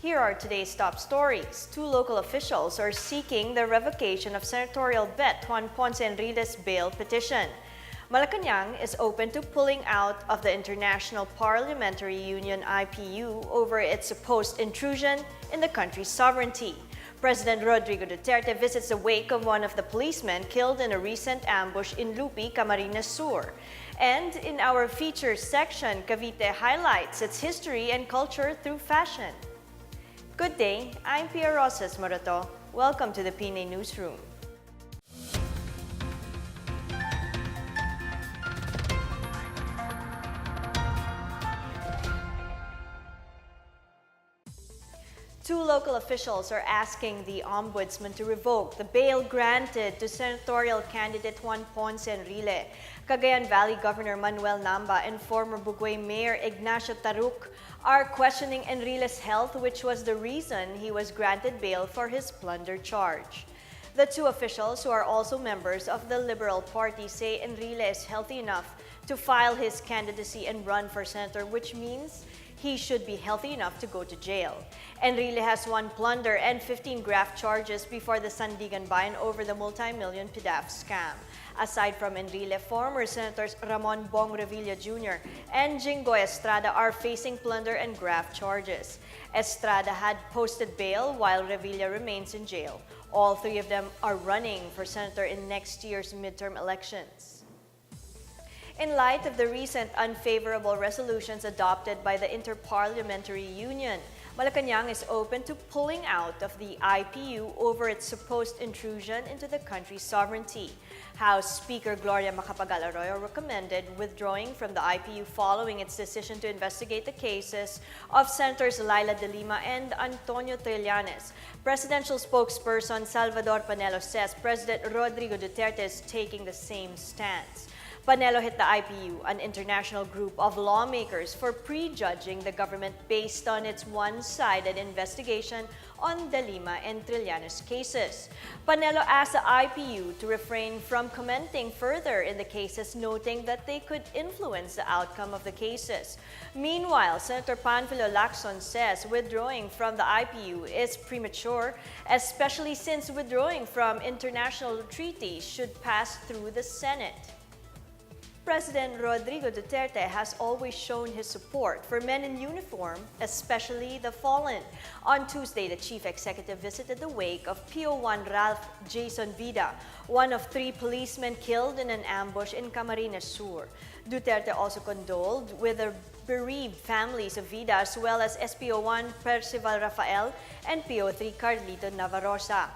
Here are today's top stories. Two local officials are seeking the revocation of senatorial bet Juan Ponce Enriquez's bail petition. Malacanang is open to pulling out of the International Parliamentary Union (IPU) over its supposed intrusion in the country's sovereignty. President Rodrigo Duterte visits the wake of one of the policemen killed in a recent ambush in Lupi, Camarines Sur. And in our features section, Cavite highlights its history and culture through fashion. Good day, I'm Pia Rosas Morato. Welcome to the PNA Newsroom. Two local officials are asking the Ombudsman to revoke the bail granted to senatorial candidate Juan Ponce Enriquez. Cagayan Valley Governor Manuel Namba and former Buguey Mayor Ignacio Taruc are questioning Enriquez's health, which was the reason he was granted bail for his plunder charge. The two officials, who are also members of the Liberal Party, say Enriquez is healthy enough to file his candidacy and run for senator, which means he should be healthy enough to go to jail. Enriquez has one plunder and 15 graft charges before the Sandigan Bayan over the multi-million PDAF scam. Aside from Enriquez, former Senators Ramon Bong Revilla Jr. and Jinggoy Estrada are facing plunder and graft charges. Estrada had posted bail while Revilla remains in jail. All three of them are running for senator in next year's midterm elections. In light of the recent unfavorable resolutions adopted by the Inter-Parliamentary Union, Malacanang is open to pulling out of the IPU over its supposed intrusion into the country's sovereignty. House Speaker Gloria Macapagal Arroyo recommended withdrawing from the IPU following its decision to investigate the cases of Senators Laila de Lima and Antonio Trillanes. Presidential spokesperson Salvador Panelo says President Rodrigo Duterte is taking the same stance. Panelo hit the IPU, an international group of lawmakers, for prejudging the government based on its one-sided investigation on De Lima and Trillanes cases. Panelo asked the IPU to refrain from commenting further in the cases, noting that they could influence the outcome of the cases. Meanwhile, Senator Panfilo Lacson says withdrawing from the IPU is premature, especially since withdrawing from international treaties should pass through the Senate. President Rodrigo Duterte has always shown his support for men in uniform, especially the fallen. On Tuesday, the chief executive visited the wake of PO1 Ralph Jason Vida, one of three policemen killed in an ambush in Camarines Sur. Duterte also condoled with the bereaved families of Vida, as well as SPO1 Percival Rafael and PO3 Carlito Navarrosa.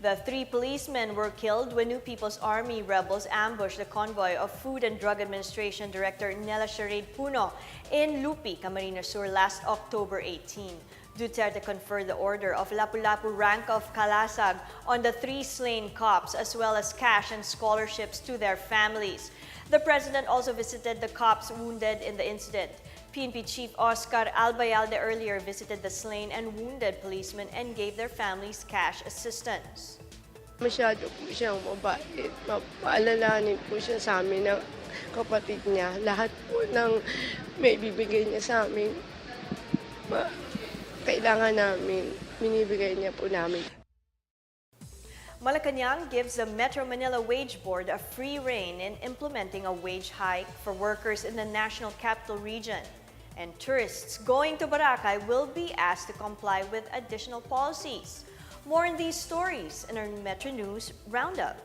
The three policemen were killed when New People's Army rebels ambushed the convoy of Food and Drug Administration Director Nela Sharade Puno in Lupi, Camarines Sur last October 18. Duterte conferred the Order of Lapu-Lapu rank of Kalasag on the three slain cops, as well as cash and scholarships to their families. The president also visited the cops wounded in the incident. PNP Chief Oscar Albayalde earlier visited the slain and wounded policemen and gave their families cash assistance. Masyado po siyang mabait. Mapaalalahanin po siya sa amin ng kapatid niya. Lahat po ng may bibigay niya sa amin, kailangan namin, binibigay niya po namin. Malacanang gives the Metro Manila Wage Board a free rein in implementing a wage hike for workers in the National Capital Region. And tourists going to Boracay will be asked to comply with additional policies. More on these stories in our Metro News Roundup.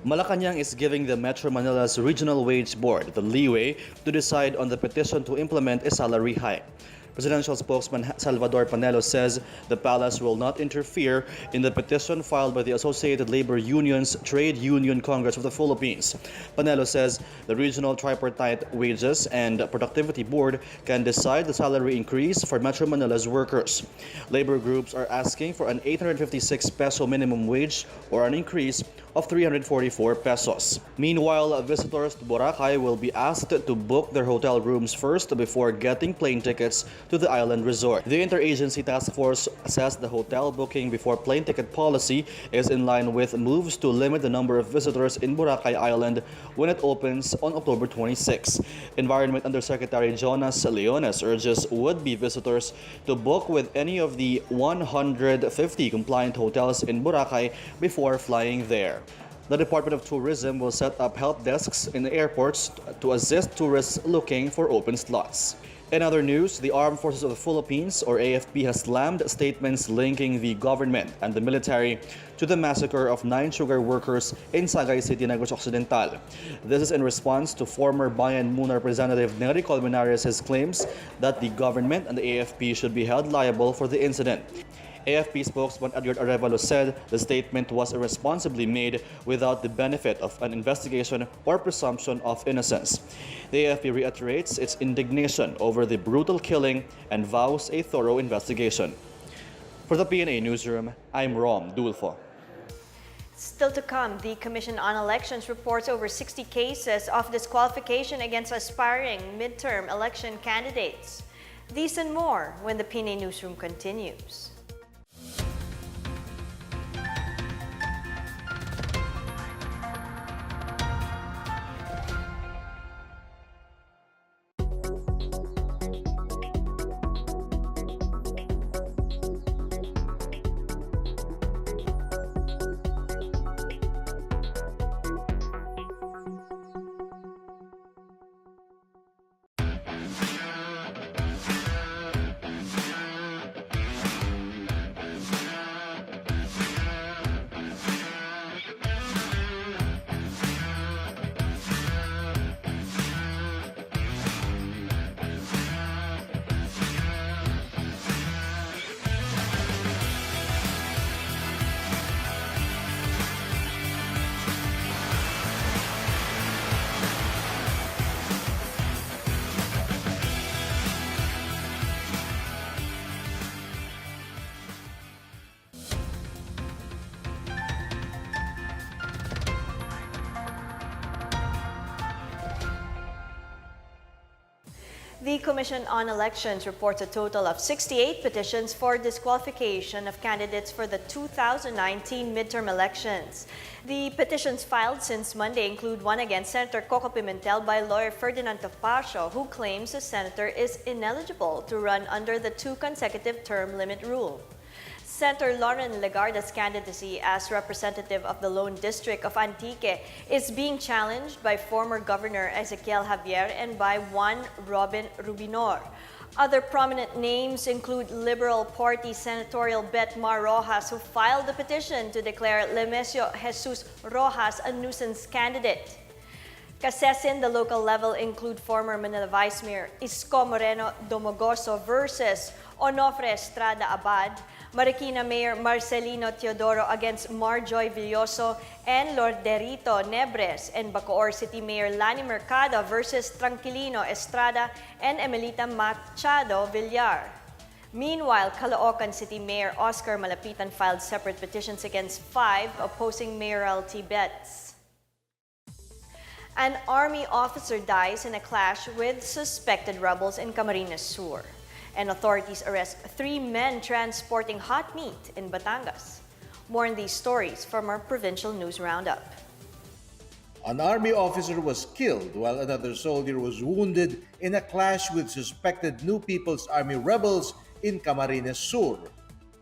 Malacanang is giving the Metro Manila's Regional Wage Board the leeway to decide on the petition to implement a salary hike. Presidential spokesman Salvador Panelo says the palace will not interfere in the petition filed by the Associated Labor Unions Trade Union Congress of the Philippines. Panelo says the Regional Tripartite Wages and Productivity Board can decide the salary increase for Metro Manila's workers. Labor groups are asking for an 856 peso minimum wage or an increase of 344 pesos. Meanwhile, visitors to Boracay will be asked to book their hotel rooms first before getting plane tickets to the island resort. The Interagency Task Force says the hotel booking before plane ticket policy is in line with moves to limit the number of visitors in Boracay Island when it opens on October 26. Environment Undersecretary Jonas Leones urges would-be visitors to book with any of the 150 compliant hotels in Boracay before flying there. The Department of Tourism will set up help desks in the airports to assist tourists looking for open slots. In other news, the Armed Forces of the Philippines, or AFP, has slammed statements linking the government and the military to the massacre of 9 sugar workers in Sagay City, Negros Occidental. This is in response to former Bayan Moon Representative Nery Colmenares' claims that the government and the AFP should be held liable for the incident. AFP spokesman Edward Arevalo said the statement was irresponsibly made without the benefit of an investigation or presumption of innocence. The AFP reiterates its indignation over the brutal killing and vows a thorough investigation. For the PNA Newsroom, I'm Rom Dulfo. Still to come, the Commission on Elections reports over 60 cases of disqualification against aspiring midterm election candidates. These and more when the PNA Newsroom continues. The Commission on Elections reports a total of 68 petitions for disqualification of candidates for the 2019 midterm elections. The petitions filed since Monday include one against Senator Coco Pimentel by lawyer Ferdinand Topacio, who claims the senator is ineligible to run under the 2 consecutive term limit rule. Senator Lauren Legarda's candidacy as representative of the Lone District of Antique is being challenged by former Governor Ezequiel Javier and by one Robin Rubinor. Other prominent names include Liberal Party Senatorial Bet Mar Rojas, who filed the petition to declare Lemesio Jesus Rojas a nuisance candidate. Cases the local level include former Manila Vice Mayor Isko Moreno Domogoso versus Onofre Estrada Abad, Marikina Mayor Marcelino Teodoro against Marjoy Villoso and Lorderito Nebres, and Bacoor City Mayor Lani Mercado versus Tranquilino Estrada and Emelita Machado Villar. Meanwhile, Caloocan City Mayor Oscar Malapitan filed separate petitions against 5 opposing mayoralty bets. An army officer dies in a clash with suspected rebels in Camarines Sur. And authorities arrest 3 men transporting hot meat in Batangas. More on these stories from our Provincial News Roundup. An army officer was killed while another soldier was wounded in a clash with suspected New People's Army rebels in Camarines Sur.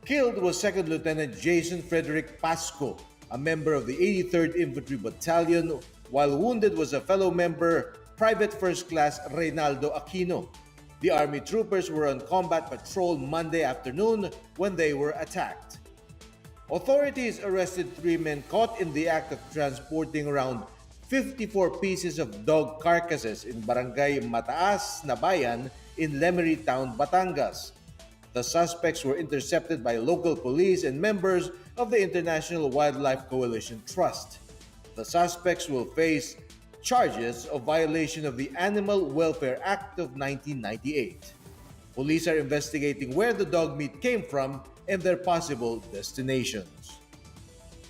Killed was 2nd Lieutenant Jason Frederick Pasco, a member of the 83rd Infantry Battalion, while wounded was a fellow member, Private First Class Reynaldo Aquino. The Army troopers were on combat patrol Monday afternoon when they were attacked. Authorities arrested 3 men caught in the act of transporting around 54 pieces of dog carcasses in Barangay Mataas, Nabayan in Lemery Town, Batangas. The suspects were intercepted by local police and members of the International Wildlife Coalition Trust. The suspects will face charges of violation of the Animal Welfare Act of 1998. Police are investigating where the dog meat came from and their possible destinations.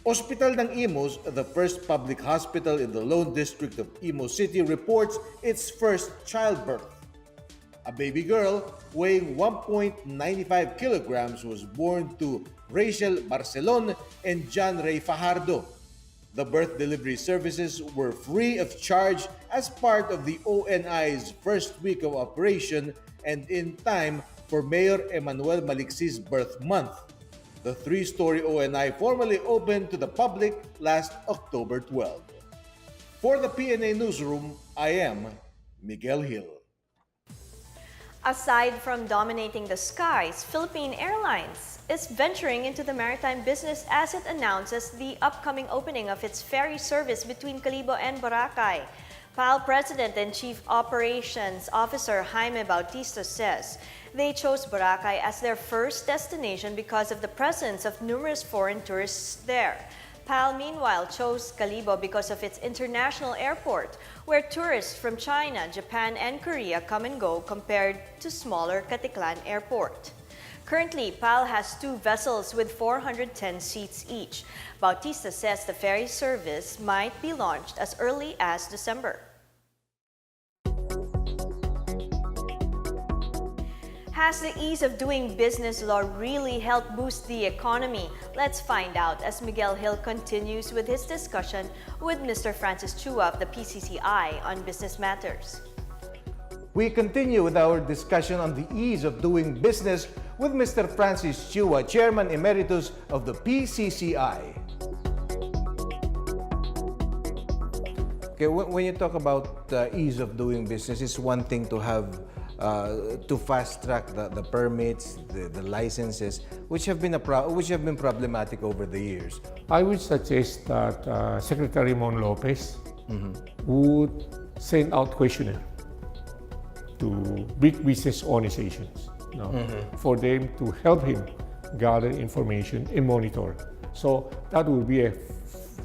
Hospital ng Imus, the first public hospital in the Lone District of Imo City, reports its first childbirth. A baby girl weighing 1.95 kilograms was born to Rachel Barcelon and John Ray Fajardo. The birth delivery services were free of charge as part of the ONI's first week of operation and in time for Mayor Emmanuel Malixi's birth month. The three-story ONI formally opened to the public last October 12. For the PNA Newsroom, I am Miguel Hill. Aside from dominating the skies, Philippine Airlines is venturing into the maritime business as it announces the upcoming opening of its ferry service between Calibo and Boracay. PAL President and Chief Operations Officer Jaime Bautista says they chose Boracay as their first destination because of the presence of numerous foreign tourists there. PAL meanwhile chose Calibo because of its international airport, where tourists from China, Japan, and Korea come and go compared to smaller Caticlan Airport. Currently, PAL has 2 vessels with 410 seats each. Bautista says the ferry service might be launched as early as December. Has the ease of doing business law really helped boost the economy? Let's find out as Miguel Hill continues with his discussion with Mr. Francis Chua of the PCCI on business matters. We continue with our discussion on the ease of doing business with Mr. Francis Chua, Chairman Emeritus of the PCCI. Okay, when you talk about ease of doing business, it's one thing to have to fast track the permits, the licenses, which have been problematic over the years. I would suggest that Secretary Mon Lopez would send out questionnaire to big business organizations, for them to help him gather information and monitor. So that would be a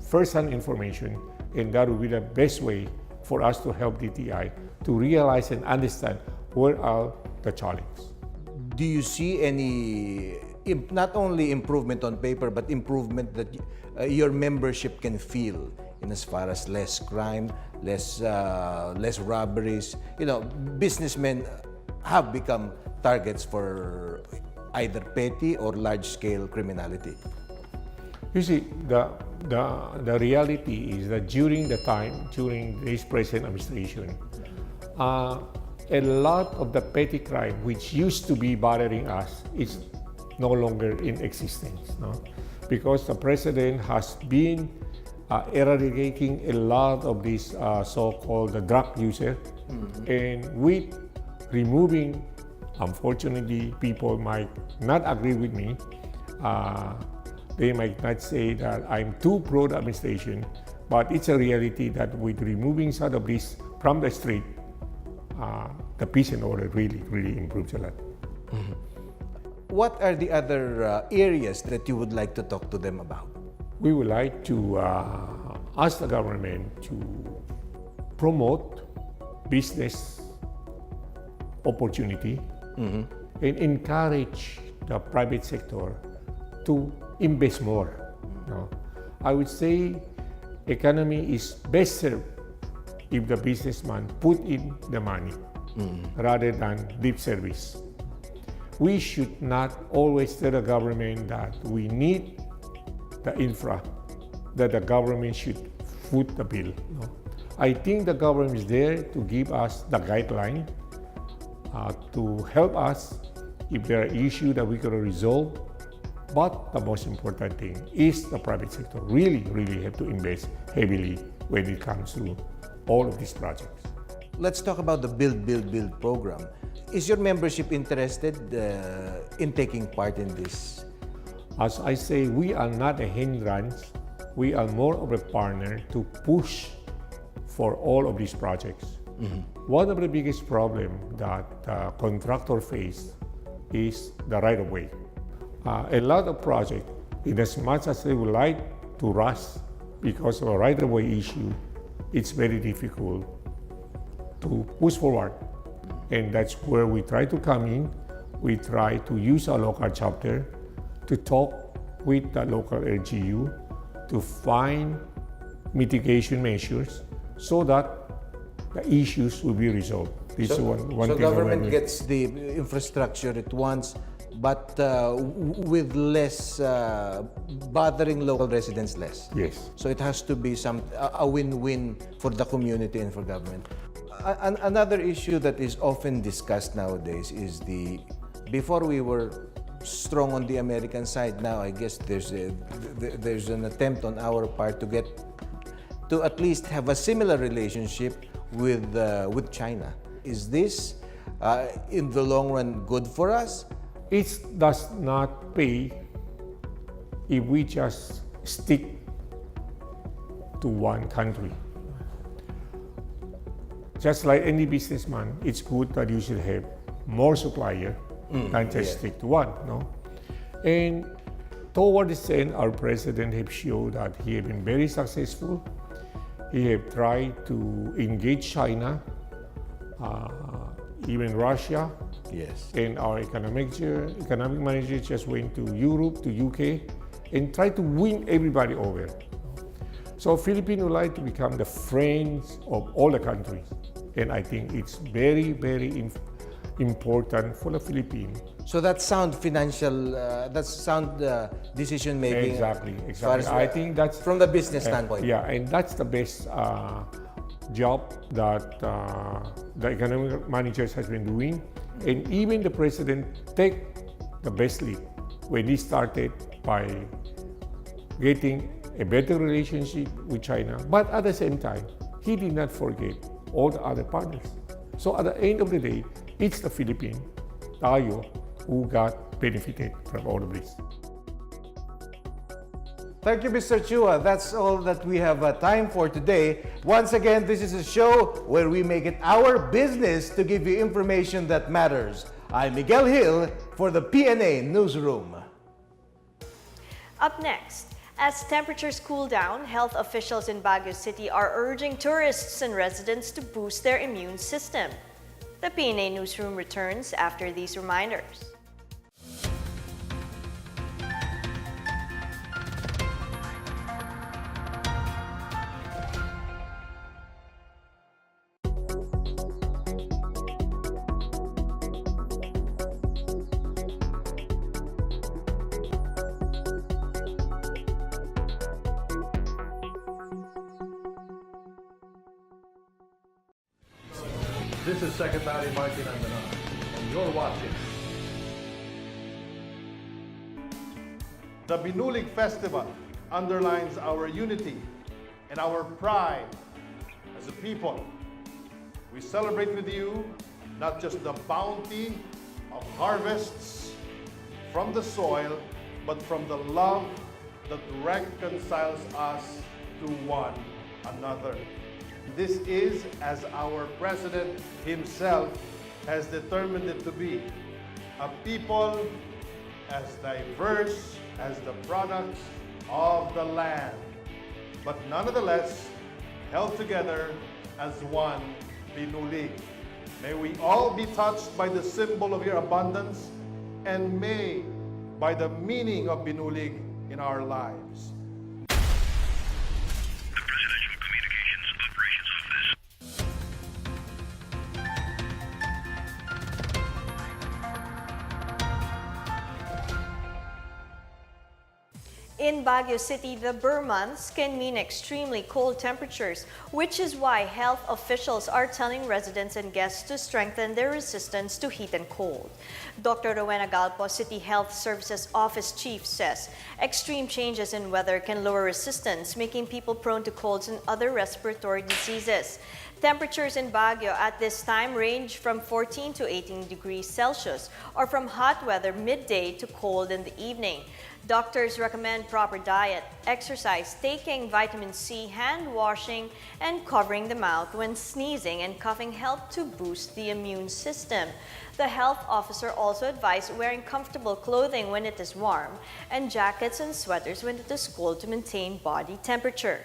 first-hand information, and that would be the best way for us to help DTI to realize and understand where are the challenges. Do you see any, not only improvement on paper, but improvement that your membership can feel in as far as less crime, less robberies? You know, businessmen have become targets for either petty or large-scale criminality. You see, the reality is that during this present administration, a lot of the petty crime which used to be bothering us is no longer in existence, because the president has been eradicating a lot of these so-called drug user, and with removing, unfortunately, people might not agree with me. They might not say that I'm too pro the administration, but it's a reality that with removing some of this from the street, the peace and order really improves a lot. What are the other areas that you would like to talk to them about? We would like to ask the government to promote business opportunity and encourage the private sector to invest more. I would say economy is best served if the businessman put in the money rather than lip service. We should not always tell the government that we need the infra, that the government should foot the bill. I think the government is there to give us the guideline, to help us if there are issues that we can resolve. But the most important thing is the private sector really have to invest heavily when it comes to all of these projects. Let's talk about the Build program. Is your membership interested in taking part in this? As I say, we are not a hindrance. We are more of a partner to push for all of these projects. One of the biggest problems that contractor face is the right-of-way. A lot of projects, in as much as they would like to rush because of a right-of-way issue, it's very difficult to push forward. And that's where we try to come in. We try to use our local chapter to talk with the local LGU to find mitigation measures so that the issues will be resolved. This is one So thing I government want gets the infrastructure at once, but with less bothering local residents less. Yes. So it has to be a win-win for the community and for government. Another issue that is often discussed nowadays is before we were strong on the American side, now I guess there's an attempt on our part to at least have a similar relationship with China. Is this in the long run good for us? It does not pay if we just stick to one country. Just like any businessman, it's good that you should have more supplier than just stick to one, no? And toward this end, our president has shown that he has been very successful. He has tried to engage China, even Russia. Yes. And our economic manager just went to Europe, to UK, and tried to win everybody over. So Philippines would like to become the friends of all the countries. And I think it's very, very important for the Philippines. So that's sound financial, that's sound decision making. Exactly. I think that's from the business standpoint. Yeah, and that's the best job that the economic managers has been doing. And even the president take the best lead when he started by getting a better relationship with China. But at the same time, he did not forget all the other partners. So at the end of the day, it's the Philippines, tayo, who got benefited from all of this. Thank you, Mr. Chua. That's all that we have time for today. Once again, this is a show where we make it our business to give you information that matters. I'm Miguel Hill for the PNA Newsroom. Up next, as temperatures cool down, health officials in Baguio City are urging tourists and residents to boost their immune system. The PNA Newsroom returns after these reminders. This is Secretary Martin Andanar, and you're watching the Binulig Festival underlines our unity and our pride as a people. We celebrate with you not just the bounty of harvests from the soil, but from the love that reconciles us to one another. This is as our President himself has determined it to be, a people as diverse as the products of the land, but nonetheless held together as one Binulig. May we all be touched by the symbol of your abundance, and may by the meaning of Binulig in our lives. In Baguio City, the Burr months can mean extremely cold temperatures, which is why health officials are telling residents and guests to strengthen their resistance to heat and cold. Dr. Rowena Galpo, City Health Services Office Chief, says extreme changes in weather can lower resistance, making people prone to colds and other respiratory diseases. Temperatures in Baguio at this time range from 14 to 18 degrees Celsius, or from hot weather midday to cold in the evening. Doctors recommend proper diet, exercise, taking vitamin C, hand washing, and covering the mouth when sneezing and coughing help to boost the immune system. The health officer also advised wearing comfortable clothing when it is warm and jackets and sweaters when it is cold to maintain body temperature.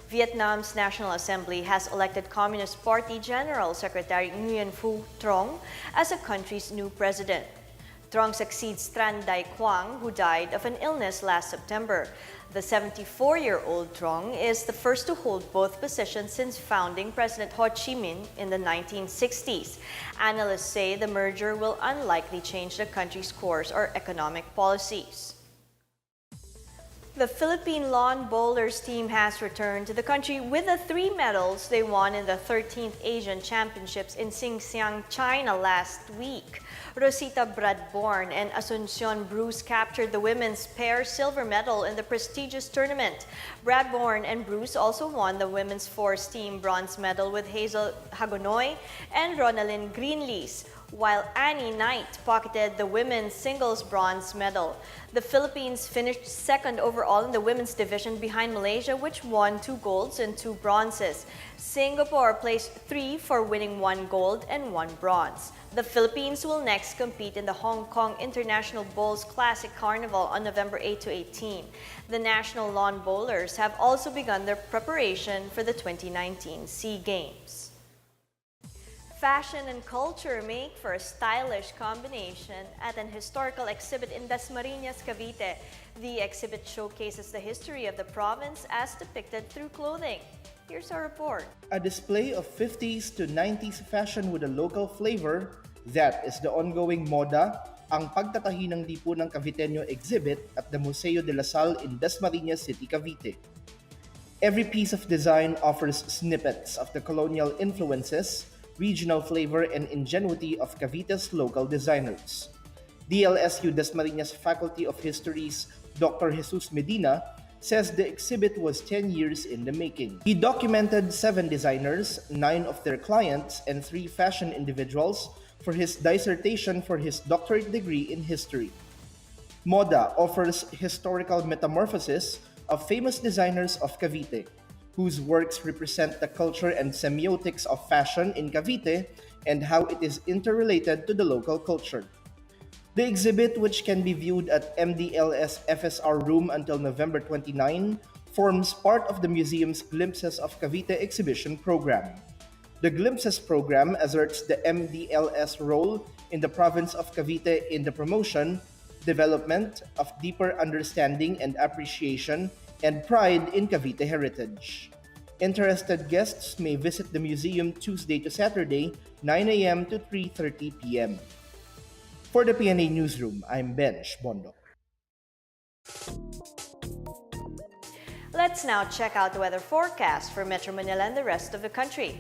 Vietnam's National Assembly has elected Communist Party General Secretary Nguyen Phu Trong as the country's new president. Trong succeeds Tran Dai Quang, who died of an illness last September. The 74-year-old Trong is the first to hold both positions since founding President Ho Chi Minh in the 1960s. Analysts say the merger will unlikely change the country's course or economic policies. The Philippine lawn bowlers team has returned to the country with the 3 medals they won in the 13th Asian Championships in Xinjiang, China last week. Rosita Bradborn and Asuncion Bruce captured the women's pair silver medal in the prestigious tournament. Bradborn and Bruce also won the women's fours team bronze medal with Hazel Hagonoy and Ronalyn Greenlees, while Annie Knight pocketed the women's singles bronze medal. The Philippines finished second overall in the women's division behind Malaysia, which won 2 golds and 2 bronzes. Singapore placed 3 for winning 1 gold and 1 bronze. The Philippines will next compete in the Hong Kong International Bowls Classic Carnival on November 8 to 18. The national lawn bowlers have also begun their preparation for the 2019 SEA Games. Fashion and culture make for a stylish combination at an historical exhibit in Dasmariñas, Cavite. The exhibit showcases the history of the province as depicted through clothing. Here's our report. A display of 50s to 90s fashion with a local flavor, that is the ongoing Moda, ang pagtatahi ng lipunang Caviteño exhibit at the Museo de la Salle in Dasmariñas City, Cavite. Every piece of design offers snippets of the colonial influences, regional flavor, and ingenuity of Cavite's local designers. DLSU Dasmariñas Faculty of History's Dr. Jesus Medina says the exhibit was 10 years in the making. He documented 7 designers, 9 of their clients, and 3 fashion individuals for his dissertation for his doctorate degree in history. Moda offers historical metamorphosis of famous designers of Cavite, whose works represent the culture and semiotics of fashion in Cavite and how it is interrelated to the local culture. The exhibit, which can be viewed at MDLS FSR Room until November 29, forms part of the museum's Glimpses of Cavite exhibition program. The Glimpses program asserts the MDLS role in the province of Cavite in the promotion, development of deeper understanding and appreciation and pride in Cavite heritage. Interested guests may visit the museum Tuesday to Saturday, 9 a.m. to 3:30 p.m. For the PNA Newsroom, I'm Benj Bondo. Let's now check out the weather forecast for Metro Manila and the rest of the country.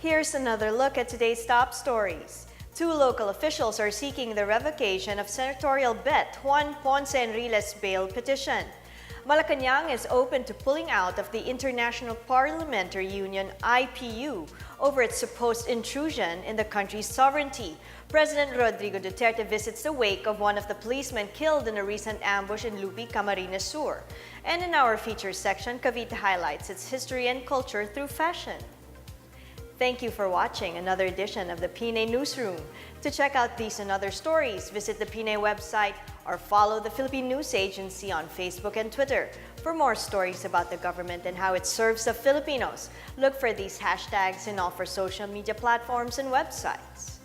Here's another look at today's top stories. 2 local officials are seeking the revocation of senatorial bet Juan Ponce Enrile's bail petition. Malacanang is open to pulling out of the International Parliamentary Union IPU over its supposed intrusion in the country's sovereignty. President Rodrigo Duterte visits the wake of one of the policemen killed in a recent ambush in Lupi, Camarines Sur. And in our features section, Cavite highlights its history and culture through fashion. Thank you for watching another edition of the PNA Newsroom. To check out these and other stories, visit the PNA website or follow the Philippine News Agency on Facebook and Twitter. For more stories about the government and how it serves the Filipinos, look for these hashtags in all for social media platforms and websites.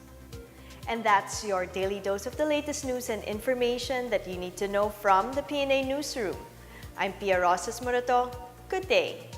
And that's your daily dose of the latest news and information that you need to know from the PNA Newsroom. I'm Pia Rosas Murato. Good day.